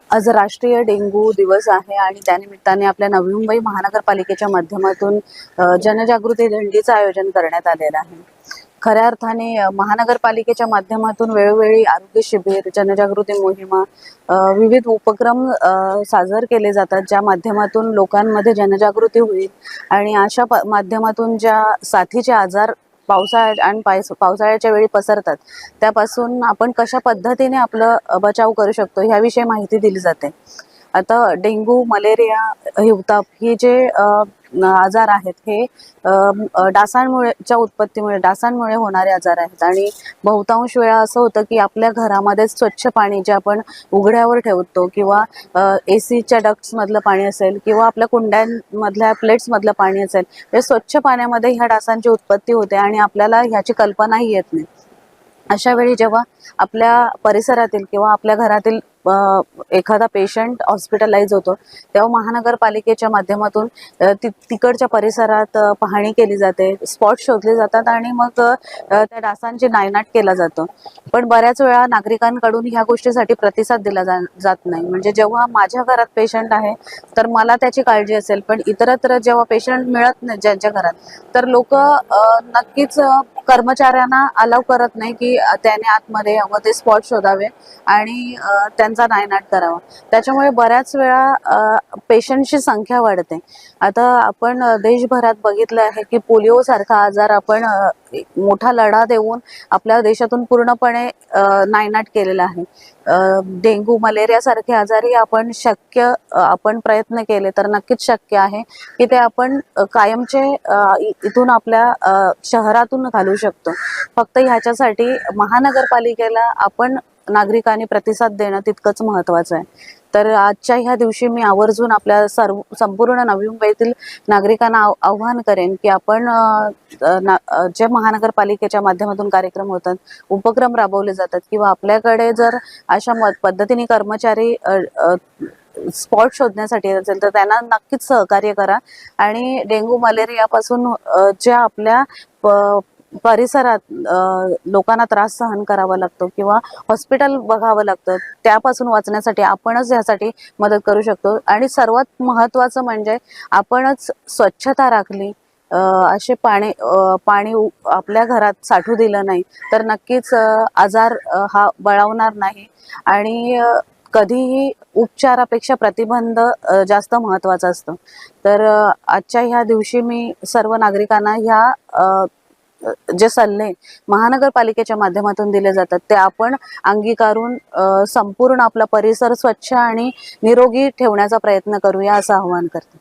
आज राष्ट्रीय डेंगू दिवस आहे आणि त्यानिमित्ताने आपल्या नवी मुंबई महानगरपालिकेच्या माध्यमातून जनजागृती दिंडीचं आयोजन करण्यात आलेलं आहे। खऱ्या अर्थाने महानगरपालिकेच्या माध्यमातून वेळोवेळी आरोग्य शिबिर, जनजागृती मोहिमा, विविध उपक्रम सादर केले जातात, ज्या माध्यमातून लोकांमध्ये जनजागृती होईल आणि अशा माध्यमातून ज्या साथीचे आजार पावसाळ्याच्या वेळी पसरतात त्यापासून आपण कशा पद्धतीने आपलं बचाव करू शकतो ह्याविषयी माहिती दिली जाते। आता डेंगू, मलेरिया, हिवताप हे जे आजार आहेत हे डासांमुळे होणारे आजार आहेत आणि बहुतांश वेळा असं होतं की आपल्या घरामध्ये स्वच्छ पाणी जे आपण उघड्यावर ठेवतो किंवा एसीच्या डक्ट्स मधलं पाणी असेल किंवा आपल्या कुंड्यांमधल्या प्लेट्स मधलं पाणी असेल, हे स्वच्छ पाण्यामध्ये ह्या डासांची उत्पत्ती होते आणि आपल्याला ह्याची कल्पनाही येत नाही। अशा वेळी जेव्हा आपल्या परिसरातील किंवा आपल्या घरातील एखादा पेशंट हॉस्पिटलाइज होतो तेव्हा महानगरपालिकेच्या माध्यमातून तिकडच्या परिसरात पाहणी केली जाते, स्पॉट शोधले जातात आणि मग त्या डासांची नायनाट केला जातो। पण बऱ्याच वेळा नागरिकांकडून ह्या गोष्टीसाठी प्रतिसाद दिला जात नाही। म्हणजे जेव्हा माझ्या घरात पेशंट आहे तर मला त्याची काळजी असेल, पण इतरत्र जेव्हा पेशंट मिळत नाही ज्यांच्या घरात, तर लोक नक्कीच कर्मचाऱ्यांना अलाव करत नाही की त्याने आतमध्ये यावं, ते स्पॉट शोधावे आणि त्यांचा नायनाट करावा। त्याच्यामुळे बऱ्याच वेळा पेशंटची संख्या वाढते। आता आपण देशभरात बघितलं आहे की पोलिओ सारखा आजार आपण मोठा लढा देऊन आपल्या देशातून पूर्णपणे नायनाट केलेला आहे। डेंगू, मलेरिया सारखे आजारही आपण प्रयत्न केले तर नक्कीच शक्य आहे की ते आपण कायमचे इथून आपल्या शहरातून घालवू शकतो। फक्त ह्याच्यासाठी महानगरपालिकेला आपण नागरिकांनी प्रतिसाद देणं तितकंच महत्त्वाचं आहे। तर आजच्या ह्या दिवशी मी आवर्जून आपल्या संपूर्ण नवी मुंबईतील नागरिकांना आव्हान करेन की आपण जे महानगरपालिकेच्या माध्यमातून कार्यक्रम होतात, उपक्रम राबवले जातात किंवा आपल्याकडे जर अशा पद्धतीने कर्मचारी स्पॉट शोधण्यासाठी असेल तर त्यांना नक्कीच सहकार्य करा आणि डेंगू, मलेरिया पासून ज्या आपल्या परिसरात लोकांना त्रास सहन करावा लागतो किंवा हॉस्पिटल बघावं लागतं, त्यापासून वाचण्यासाठी आपणच यासाठी मदत करू शकतो। आणि सर्वात महत्त्वाचं म्हणजे आपणच स्वच्छता राखली, असे पाणी आपल्या घरात साठू दिलं नाही तर नक्कीच आजार हा बळावणार नाही आणि कधीही उपचारापेक्षा प्रतिबंध जास्त महत्त्वाचा असतो। तर आजच्या ह्या दिवशी मी सर्व नागरिकांना ह्या जे सल्ले महानगरपालिकेच्या माध्यमातून दिले जातात ते आपण अंगीकारून संपूर्ण आपला परिसर स्वच्छ आणि निरोगी ठेवण्याचा प्रयत्न करूया असं आवाहन करते।